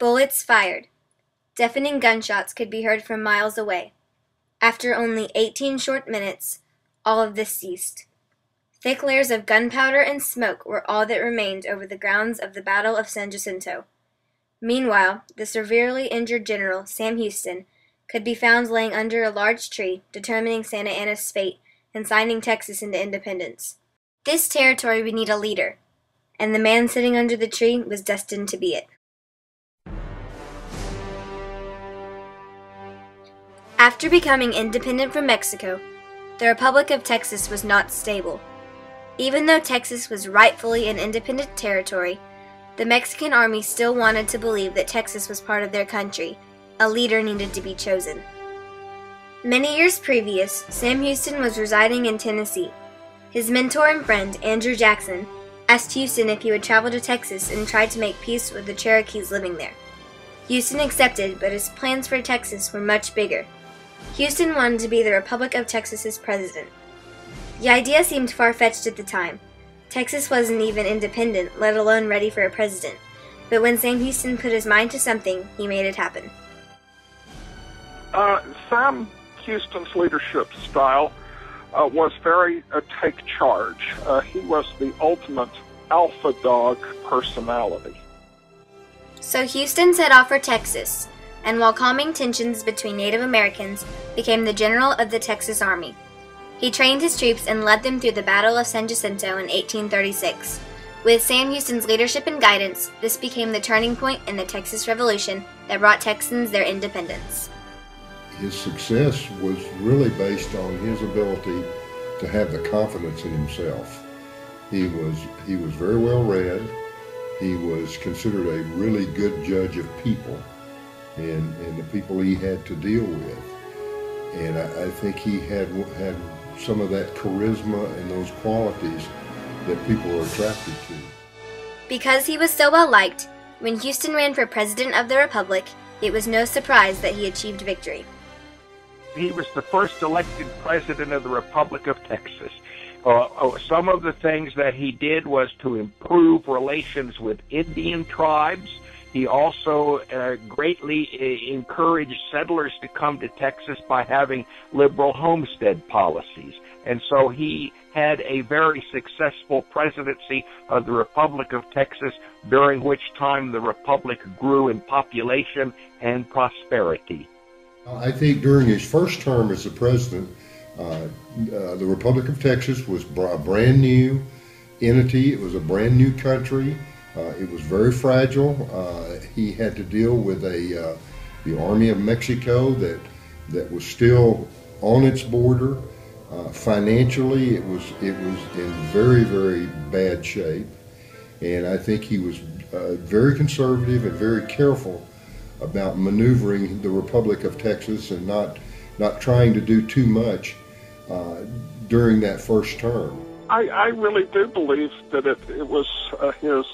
Bullets fired. Deafening gunshots could be heard from miles away. After only 18 short minutes, all of this ceased. Thick layers of gunpowder and smoke were all that remained over the grounds of the Battle of San Jacinto. Meanwhile, the severely injured General, Sam Houston, could be found laying under a large tree, determining Santa Anna's fate and signing Texas into independence. This territory would need a leader, and the man sitting under the tree was destined to be it. After becoming independent from Mexico, the Republic of Texas was not stable. Even though Texas was rightfully an independent territory, the Mexican army still wanted to believe that Texas was part of their country. A leader needed to be chosen. Many years previous, Sam Houston was residing in Tennessee. His mentor and friend, Andrew Jackson, asked Houston if he would travel to Texas and try to make peace with the Cherokees living there. Houston accepted, but his plans for Texas were much bigger. Houston wanted to be the Republic of Texas's president. The idea seemed far-fetched at the time. Texas wasn't even independent, let alone ready for a president. But when Sam Houston put his mind to something, he made it happen. Sam Houston's leadership style was very take charge. He was the ultimate alpha dog personality. So Houston set off for Texas, and while calming tensions between Native Americans, became the general of the Texas Army. He trained his troops and led them through the Battle of San Jacinto in 1836. With Sam Houston's leadership and guidance, this became the turning point in the Texas Revolution that brought Texans their independence. His success was really based on his ability to have the confidence in himself. He was very well read. He was considered a really good judge of people and the people he had to deal with. And I think he had some of that charisma and those qualities that people are attracted to. Because he was so well liked, when Houston ran for President of the Republic, it was no surprise that he achieved victory. He was the first elected president of the Republic of Texas. Some of the things that he did was to improve relations with Indian tribes. He also greatly encouraged settlers to come to Texas by having liberal homestead policies. And so he had a very successful presidency of the Republic of Texas, during which time the Republic grew in population and prosperity. I think during his first term as the president, the Republic of Texas was a brand new entity. It was a brand new country. It was very fragile. He had to deal with the Army of Mexico that was still on its border. Financially, it was in very, very bad shape, and I think he was very conservative and very careful about maneuvering the Republic of Texas and not trying to do too much during that first term. I really do believe that it was his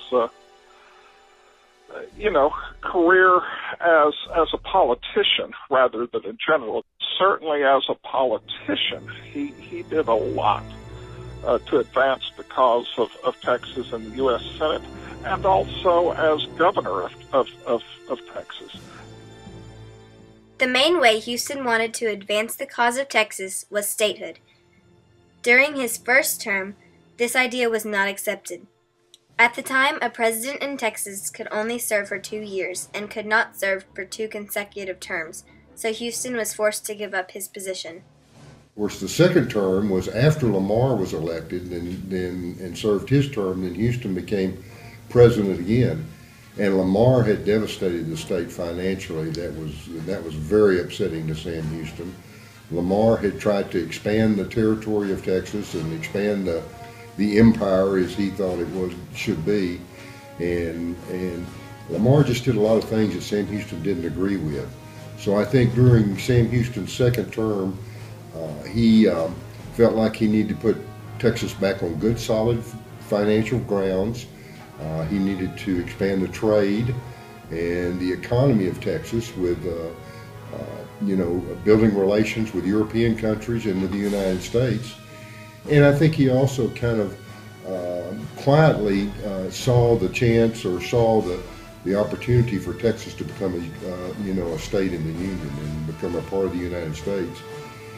career as a politician rather than a general. Certainly as a politician, he did a lot to advance the cause of Texas in the U.S. Senate, and also as governor of Texas. The main way Houston wanted to advance the cause of Texas was statehood. During his first term, this idea was not accepted. At the time, a president in Texas could only serve for 2 years and could not serve for 2 consecutive terms, so Houston was forced to give up his position. Of course, the second term was after Lamar was elected and served his term, then Houston became president again. And Lamar had devastated the state financially. That was very upsetting to Sam Houston. Lamar had tried to expand the territory of Texas and expand the empire as he thought it should be, and Lamar just did a lot of things that Sam Houston didn't agree with. So I think during Sam Houston's second term, he felt like he needed to put Texas back on good, solid financial grounds. He needed to expand the trade and the economy of Texas with building relations with European countries and with the United States. And I think he also kind of quietly saw the chance or saw the opportunity for Texas to become a state in the Union and become a part of the United States.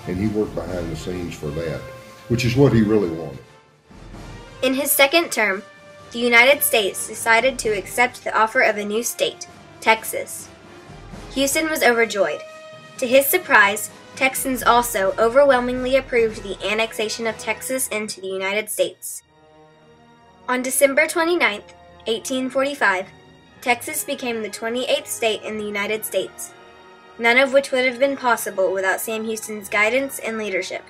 And he worked behind the scenes for that, which is what he really wanted. In his second term, the United States decided to accept the offer of a new state, Texas. Houston was overjoyed. To his surprise, Texans also overwhelmingly approved the annexation of Texas into the United States. On December 29, 1845, Texas became the 28th state in the United States, none of which would have been possible without Sam Houston's guidance and leadership.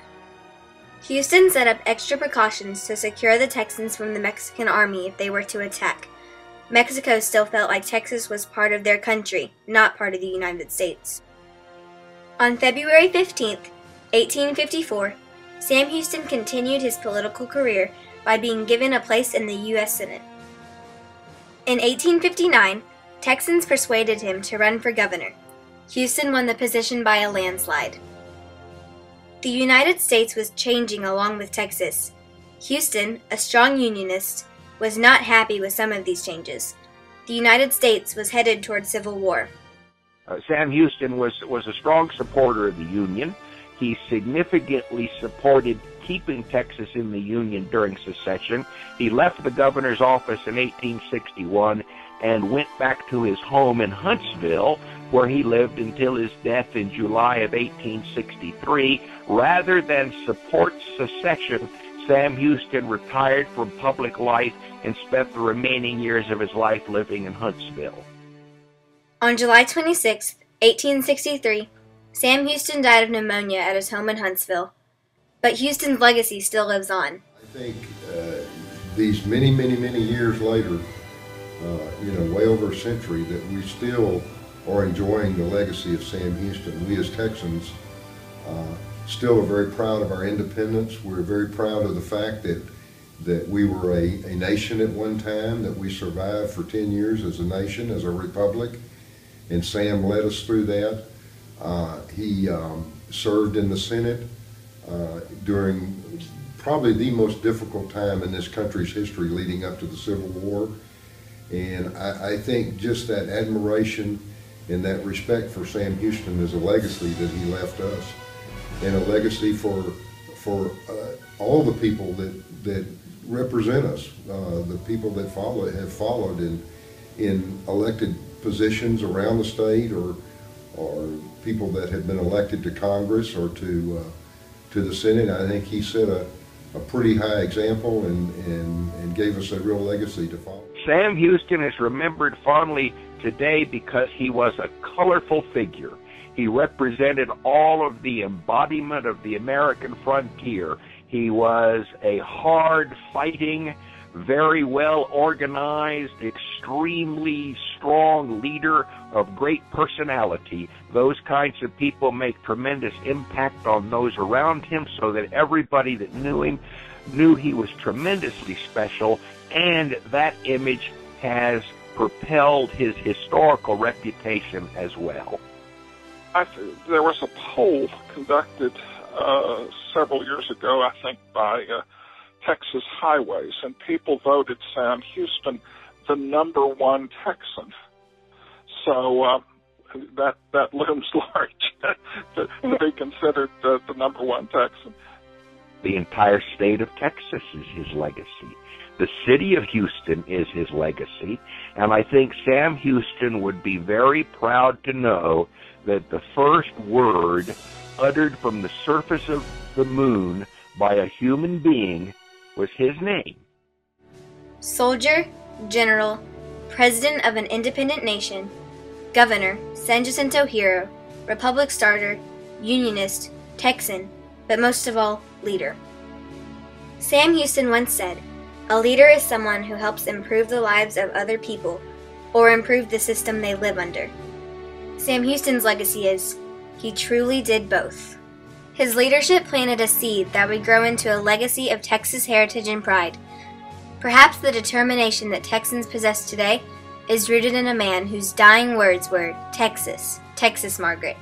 Houston set up extra precautions to secure the Texans from the Mexican army if they were to attack. Mexico still felt like Texas was part of their country, not part of the United States. On February 15, 1854, Sam Houston continued his political career by being given a place in the U.S. Senate. In 1859, Texans persuaded him to run for governor. Houston won the position by a landslide. The United States was changing along with Texas. Houston, a strong Unionist, was not happy with some of these changes. The United States was headed toward civil war. Sam Houston was a strong supporter of the Union. He significantly supported keeping Texas in the Union during secession. He left the governor's office in 1861 and went back to his home in Huntsville, where he lived until his death in July of 1863. Rather than support secession, Sam Houston retired from public life and spent the remaining years of his life living in Huntsville. On July 26, 1863, Sam Houston died of pneumonia at his home in Huntsville. But Houston's legacy still lives on. I think these many years later, way over a century, that we still are enjoying the legacy of Sam Houston. We as Texans still are very proud of our independence. We're very proud of the fact that we were a nation at one time, that we survived for 10 years as a nation, as a republic, and Sam led us through that. He served in the Senate during probably the most difficult time in this country's history leading up to the Civil War. And I think just that admiration and that respect for Sam Houston is a legacy that he left us, and a legacy for all the people that represent us, the people that have followed in elected positions around the state, or people that have been elected to Congress or to the Senate. I think he set a pretty high example and gave us a real legacy to follow. Sam Houston is remembered fondly today because he was a colorful figure. He represented all of the embodiment of the American frontier. He was a hard-fighting, very well-organized, extremely strong leader of great personality. Those kinds of people make tremendous impact on those around him, so that everybody that knew him knew he was tremendously special, and that image has propelled his historical reputation as well. There was a poll conducted several years ago, I think, by Texas Highways, and people voted Sam Houston the #1 Texan. So that looms large to be considered the #1 Texan. The entire state of Texas is his legacy. The city of Houston is his legacy, and I think Sam Houston would be very proud to know that the first word uttered from the surface of the moon by a human being was his name. Soldier, general, president of an independent nation, governor, San Jacinto hero, republic starter, Unionist, Texan, but most of all, leader. Sam Houston once said, "A leader is someone who helps improve the lives of other people or improve the system they live under." Sam Houston's legacy is, he truly did both. His leadership planted a seed that would grow into a legacy of Texas heritage and pride. Perhaps the determination that Texans possess today is rooted in a man whose dying words were, "Texas, Texas, Margaret."